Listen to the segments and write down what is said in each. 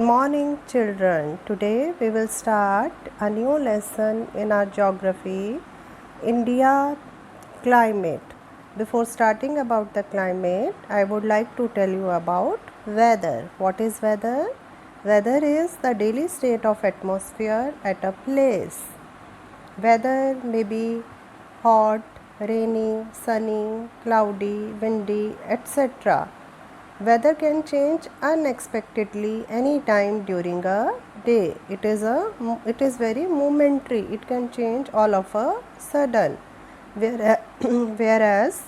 morning, children. Today we will start a new lesson in our geography, India climate. Before starting about the climate, I would like to tell you about weather. What is weather? Weather is the daily state of atmosphere at a place. Weather may be hot, rainy, sunny, cloudy, windy, etc. Weather can change unexpectedly anytime during a day. It is very momentary. It can change all of a sudden. Whereas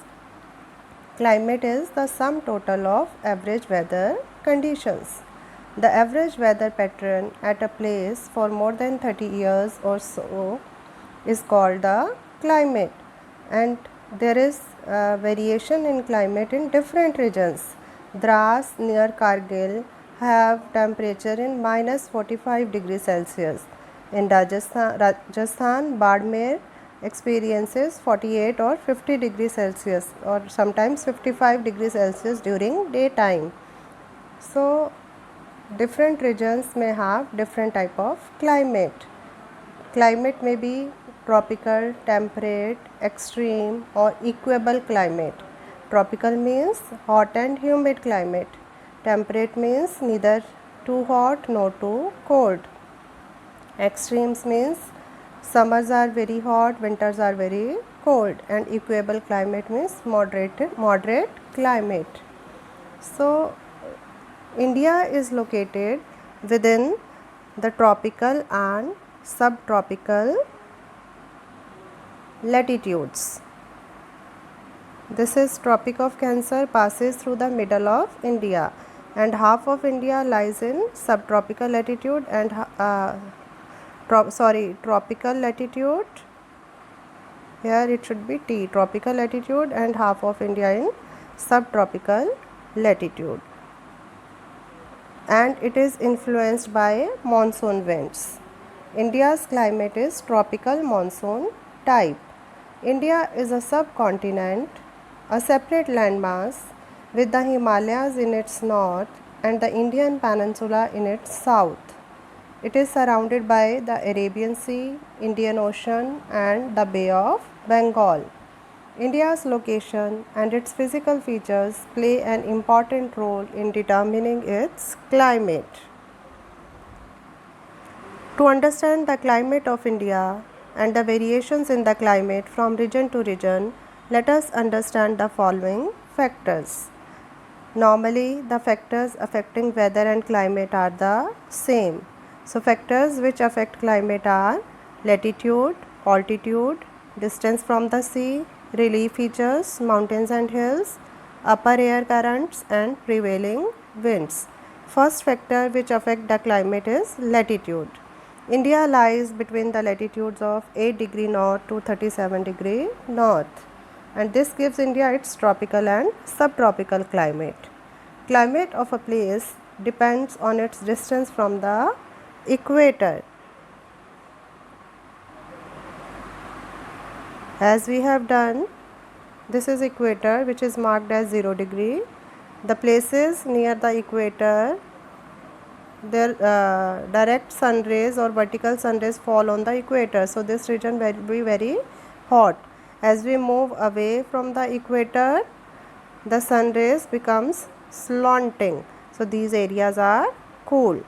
climate is the sum total of average weather conditions. The average weather pattern at a place for more than 30 years or so is called the climate, and there is variation in climate in different regions. Dras near Kargil have temperature in minus 45 degrees Celsius. In Rajasthan, Badmer experiences 48 or 50 degrees Celsius or sometimes 55 degrees Celsius during daytime. So different regions may have different type of climate. Climate may be tropical, temperate, extreme or equable climate. Tropical means hot and humid climate. Temperate means neither too hot nor too cold. Extremes means summers are very hot, winters are very cold, and equable climate means moderate climate. So India is located within the tropical and subtropical latitudes. This is Tropic of Cancer passes through the middle of India, and half of India lies in subtropical latitude and tropical latitude. Here it should be T, tropical latitude, and half of India in subtropical latitude. And it is influenced by monsoon winds. India's climate is tropical monsoon type. India is a subcontinent, a separate landmass with the Himalayas in its north and the Indian Peninsula in its south. It is surrounded by the Arabian Sea, Indian Ocean and the Bay of Bengal. India's location and its physical features play an important role in determining its climate. To understand the climate of India and the variations in the climate from region to region, let us understand the following factors. Normally, the factors affecting weather and climate are the same. So, factors which affect climate are latitude, altitude, distance from the sea, relief features, mountains and hills, upper air currents and prevailing winds. First factor which affect the climate is latitude. India lies between the latitudes of 8 degree north to 37 degree north, and this gives India its tropical and subtropical climate. Climate of a place depends on its distance from the equator. As we have done, this is equator which is marked as 0 degree. The places near the equator, their direct sun rays or vertical sun rays fall on the equator, so this region will be very hot. As we move away from the equator, the sun rays becomes slanting, so these areas are cool.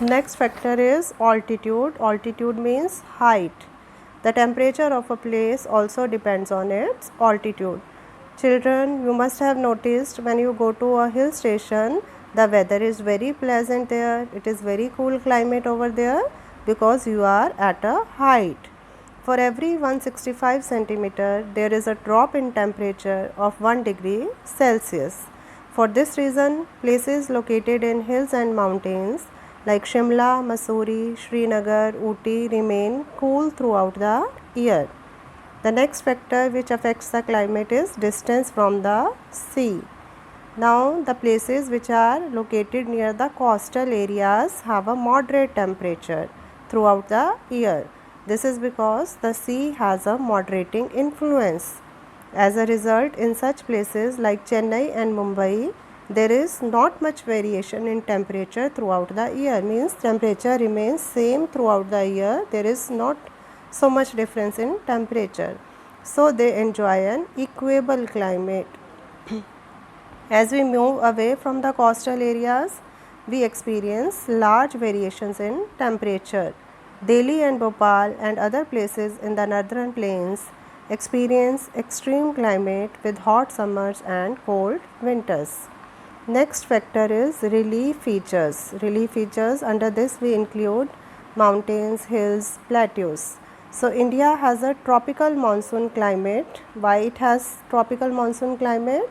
Next factor is altitude. Altitude means height. The temperature of a place also depends on its altitude. Children, you must have noticed when you go to a hill station, the weather is very pleasant there. It is very cool climate over there because you are at a height. For every 165 centimeter, there is a drop in temperature of 1 degree Celsius. For this reason, places located in hills and mountains like Shimla, Mussoorie, Srinagar, Ooty remain cool throughout the year. The next factor which affects the climate is distance from the sea. Now, the places which are located near the coastal areas have a moderate temperature throughout the year. This is because the sea has a moderating influence. As a result, in such places like Chennai and Mumbai, there is not much variation in temperature throughout the year, means temperature remains same throughout the year, there is not so much difference in temperature. So they enjoy an equable climate. As we move away from the coastal areas, we experience large variations in temperature. Delhi and Bhopal and other places in the northern plains experience extreme climate with hot summers and cold winters. Next factor is relief features. Relief features, under this we include mountains, hills, plateaus. So India has a tropical monsoon climate. Why it has tropical monsoon climate?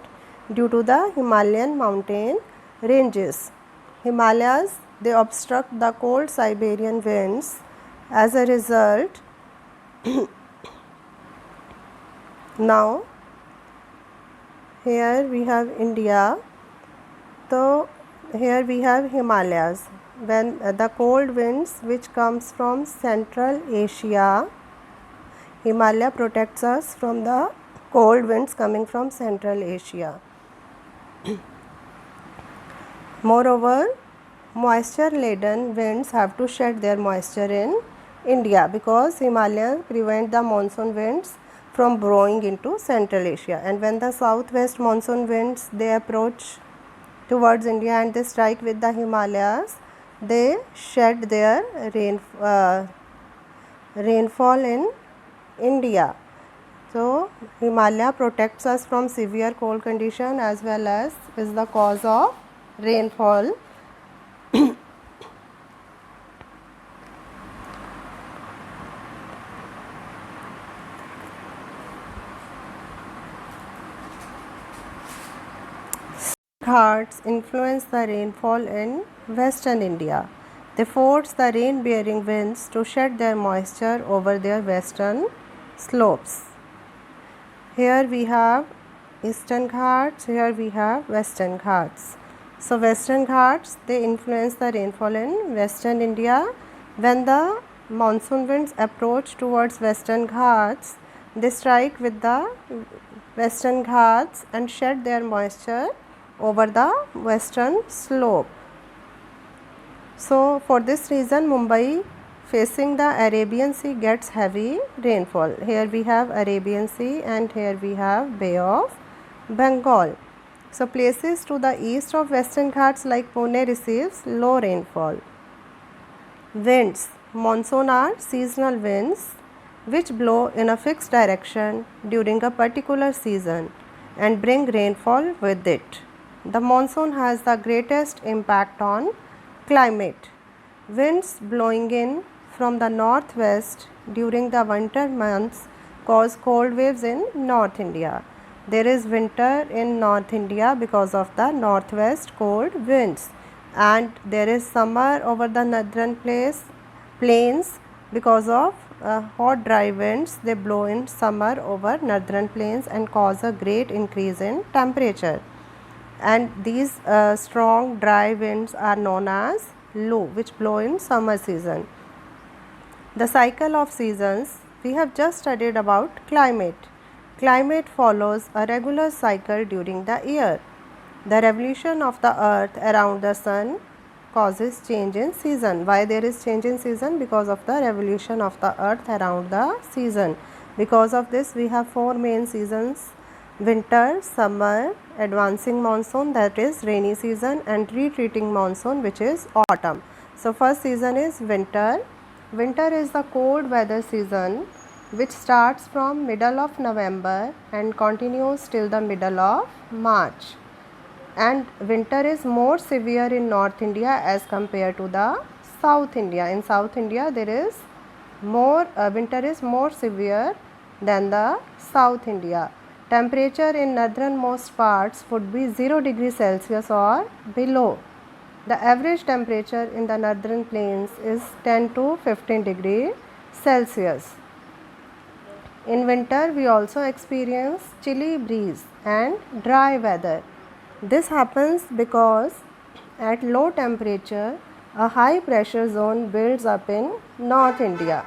Due to the Himalayan mountain ranges. Himalayas, they obstruct the cold Siberian winds. As a result, now here we have India. So here we have Himalayas. When the cold winds which comes from Central Asia, Himalaya protects us from the cold winds coming from Central Asia. Moreover, moisture laden winds have to shed their moisture in India because Himalayas prevent the monsoon winds from blowing into Central Asia, and when the southwest monsoon winds they approach towards India and they strike with the Himalayas, they shed their rainfall in India. So Himalaya protects us from severe cold condition as well as is the cause of rainfall. Ghats influence the rainfall in western India. They force the rain-bearing winds to shed their moisture over their western slopes. Here we have Eastern Ghats, here we have Western Ghats. So Western Ghats, they influence the rainfall in western India. When the monsoon winds approach towards Western Ghats, they strike with the Western Ghats and shed their moisture over the western slope. So for this reason Mumbai facing the Arabian Sea gets heavy rainfall. Here we have Arabian Sea and here we have Bay of Bengal. So places to the east of Western Ghats like Pune receives low rainfall. Winds. Monsoon are seasonal winds which blow in a fixed direction during a particular season and bring rainfall with it. The monsoon has the greatest impact on climate. Winds blowing in from the northwest during the winter months cause cold waves in North India. There is winter in North India because of the northwest cold winds, and there is summer over the northern plains because of hot dry winds. They blow in summer over northern plains and cause a great increase in temperature. And these strong dry winds are known as Lu, which blow in summer season. The cycle of seasons, we have just studied about climate. Climate follows a regular cycle during the year. The revolution of the earth around the sun causes change in season. Why there is change in season? Because of the revolution of the earth around the season. Because of this we have four main seasons: winter, summer, advancing monsoon, that is rainy season, and retreating monsoon, which is autumn. So first season is winter. Winter is the cold weather season which starts from middle of November and continues till the middle of March. And winter is more severe in North India as compared to the South India. In South India there is more winter is more severe than the South India. Temperature in northernmost parts would be 0 degrees Celsius or below. The average temperature in the northern plains is 10 to 15 degrees Celsius. In winter we also experience chilly breeze and dry weather. This happens because at low temperature a high pressure zone builds up in North India.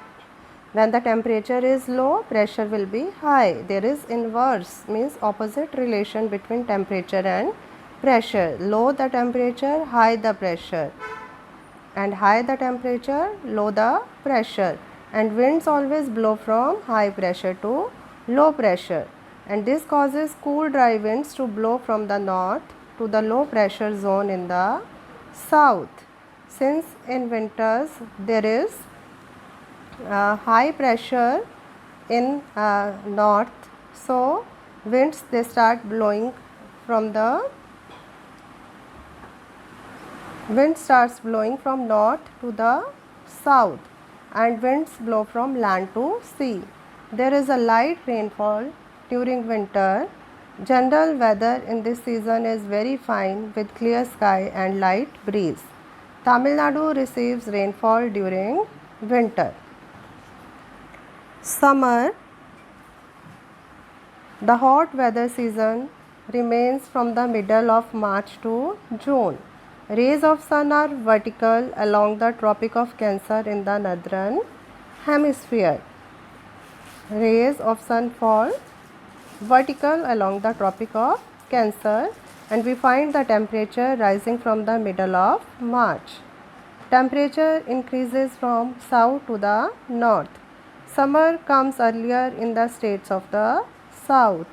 When the temperature is low, pressure will be high. There is inverse, means opposite relation between temperature and pressure. Low the temperature, high the pressure, and high the temperature, low the pressure. And winds always blow from high pressure to low pressure, and this causes cool dry winds to blow from the north to the low pressure zone in the south. Since in winters there is high pressure in north, so winds they start blowing from the wind starts blowing from north to the south, and winds blow from land to sea. There is a light rainfall during winter. General weather in this season is very fine with clear sky and light breeze. Tamil Nadu receives rainfall during winter. Summer. The hot weather season remains from the middle of March to June. Rays of sun are vertical along the Tropic of Cancer in the northern hemisphere. Rays of sun fall vertical along the Tropic of Cancer, and we find the temperature rising from the middle of March. Temperature increases from south to the north. Summer comes earlier in the states of the south.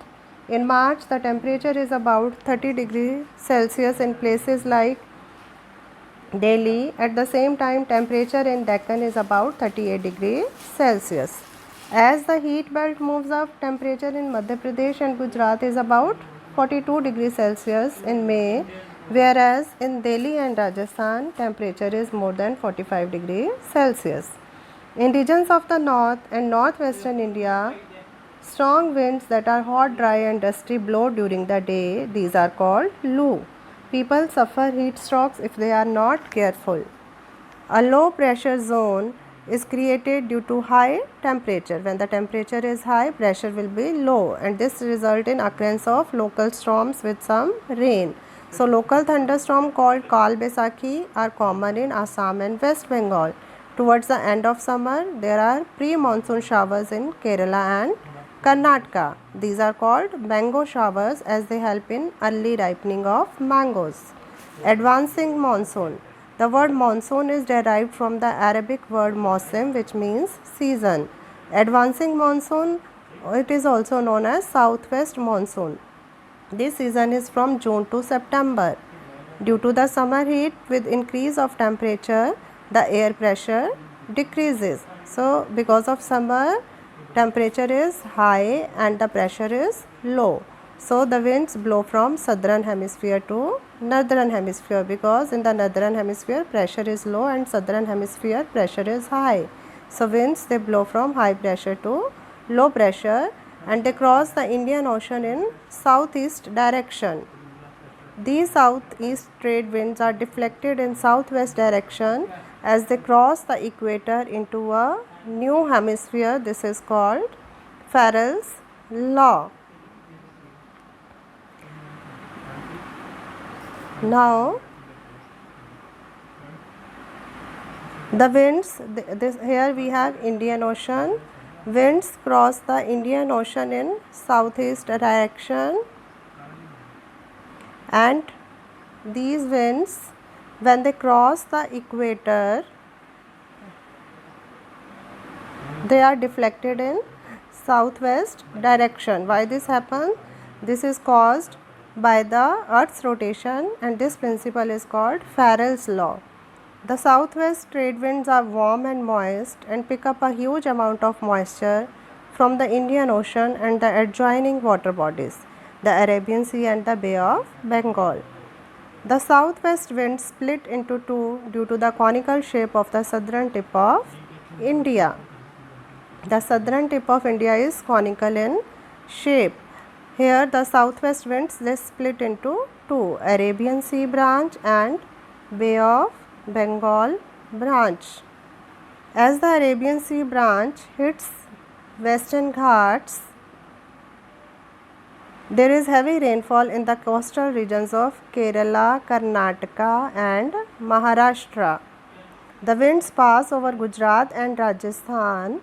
In March, the temperature is about 30 degrees Celsius in places like Delhi. At the same time, temperature in Deccan is about 38 degrees Celsius. As the heat belt moves up, temperature in Madhya Pradesh and Gujarat is about 42 degrees Celsius in May, whereas in Delhi and Rajasthan, temperature is more than 45 degrees Celsius. In regions of the north and northwestern India, strong winds that are hot, dry and dusty blow during the day. These are called loo. People suffer heat strokes if they are not careful. A low pressure zone is created due to high temperature. When the temperature is high, pressure will be low, and this result in occurrence of local storms with some rain. So local thunderstorm called Kal Baisakhi are common in Assam and West Bengal. Towards the end of summer, there are pre-monsoon showers in Kerala and Karnataka. These are called mango showers as they help in early ripening of mangoes. Advancing monsoon. The word monsoon is derived from the Arabic word mausim, which means season. Advancing monsoon, it is also known as southwest monsoon. This season is from June to September. Due to the summer heat, with increase of temperature, the air pressure decreases. So because of summer, temperature is high and the pressure is low. So the winds blow from southern hemisphere to northern hemisphere, because in the northern hemisphere pressure is low and southern hemisphere pressure is high. So winds they blow from high pressure to low pressure, and they cross the Indian Ocean in southeast direction. These southeast trade winds are deflected in southwest direction as they cross the equator into a new hemisphere. This is called Farrell's law. Now the winds, here we have Indian Ocean. Winds cross the Indian Ocean in southeast direction, and these winds, when they cross the equator, they are deflected in southwest direction. Why this happens? This is caused by the Earth's rotation, and this principle is called Farrell's law. The southwest trade winds are warm and moist and pick up a huge amount of moisture from the Indian Ocean and the adjoining water bodies, the Arabian Sea and the Bay of Bengal. The southwest winds split into two due to the conical shape of the southern tip of India. The southern tip of India is conical in shape. Here the southwest winds they split into two, Arabian Sea branch and Bay of Bengal branch. As the Arabian Sea branch hits Western Ghats, there is heavy rainfall in the coastal regions of Kerala, Karnataka and Maharashtra. The winds pass over Gujarat and Rajasthan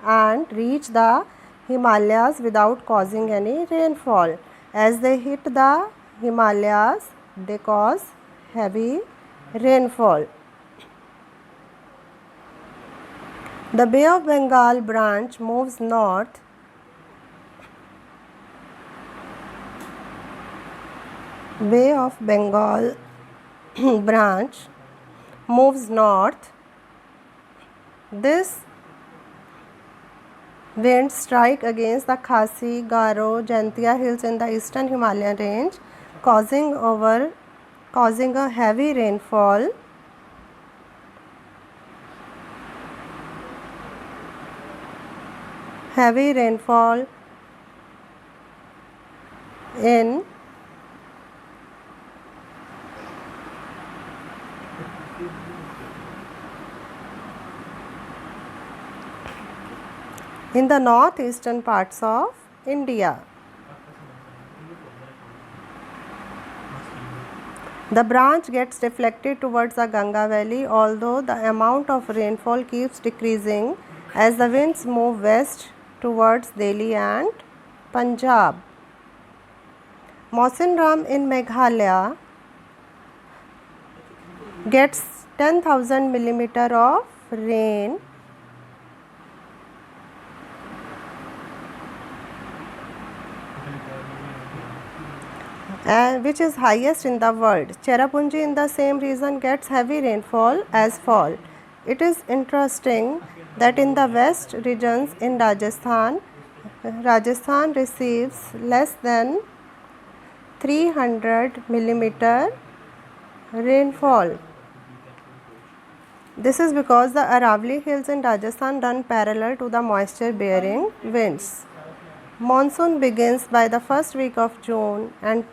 and reach the Himalayas without causing any rainfall. As they hit the Himalayas, they cause heavy rainfall. The Bay of Bengal branch moves north. Bay of Bengal branch moves north. This winds strike against the Khasi, Garo, Jaintia hills in the eastern Himalayan range, causing a heavy rainfall. Heavy rainfall in the northeastern parts of India. The branch gets deflected towards the Ganga Valley, although the amount of rainfall keeps decreasing as the winds move west towards Delhi and Punjab. Mawsynram in Meghalaya gets 10,000 millimeter of rain which is highest in the world. Cherrapunji in the same region gets heavy rainfall as fall. It is interesting that in the west regions in Rajasthan receives less than 300 millimeter rainfall. This is because the Aravalli hills in Rajasthan run parallel to the moisture bearing winds. Monsoon begins by the first week of June and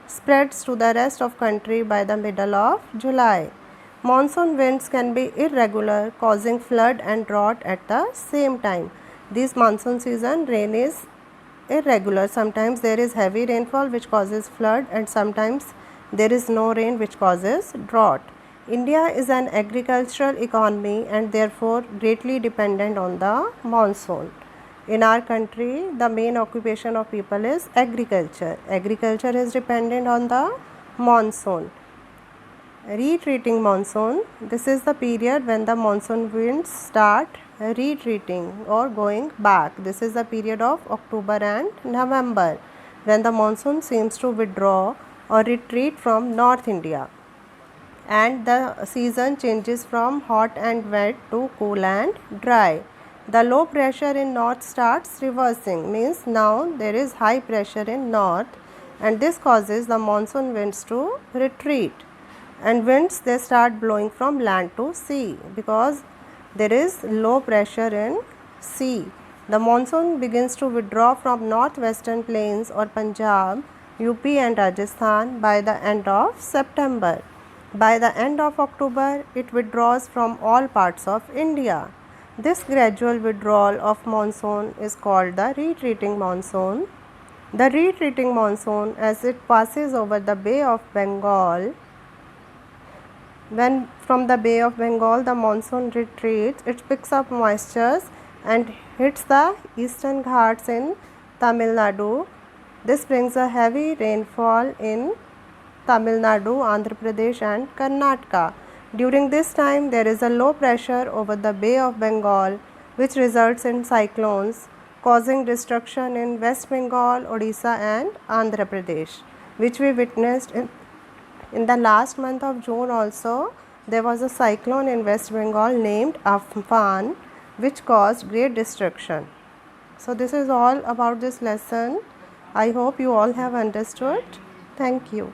spreads to the rest of country by the middle of July. Monsoon winds can be irregular, causing flood and drought at the same time. This monsoon season rain is irregular. Sometimes there is heavy rainfall which causes flood, and sometimes there is no rain which causes drought. India is an agricultural economy and therefore greatly dependent on the monsoon. In our country, the main occupation of people is agriculture. Agriculture is dependent on the monsoon. Retreating monsoon. This is the period when the monsoon winds start retreating or going back. This is the period of October and November, when the monsoon seems to withdraw or retreat from North India, and the season changes from hot and wet to cool and dry. The low pressure in north starts reversing, means now there is high pressure in north, and this causes the monsoon winds to retreat, and winds they start blowing from land to sea because there is low pressure in sea. The monsoon begins to withdraw from northwestern plains or Punjab, UP and Rajasthan by the end of September. By the end of October, it withdraws from all parts of India. This gradual withdrawal of monsoon is called the retreating monsoon. The retreating monsoon, as it passes over the Bay of Bengal, when from the Bay of Bengal the monsoon retreats, it picks up moistures and hits the eastern Ghats in Tamil Nadu. This brings a heavy rainfall in Tamil Nadu, Andhra Pradesh and Karnataka. During this time, there is a low pressure over the Bay of Bengal, which results in cyclones, causing destruction in West Bengal, Odisha and Andhra Pradesh, which we witnessed in the last month of June also. There was a cyclone in West Bengal named Amphan, which caused great destruction. So this is all about this lesson. I hope you all have understood. Thank you.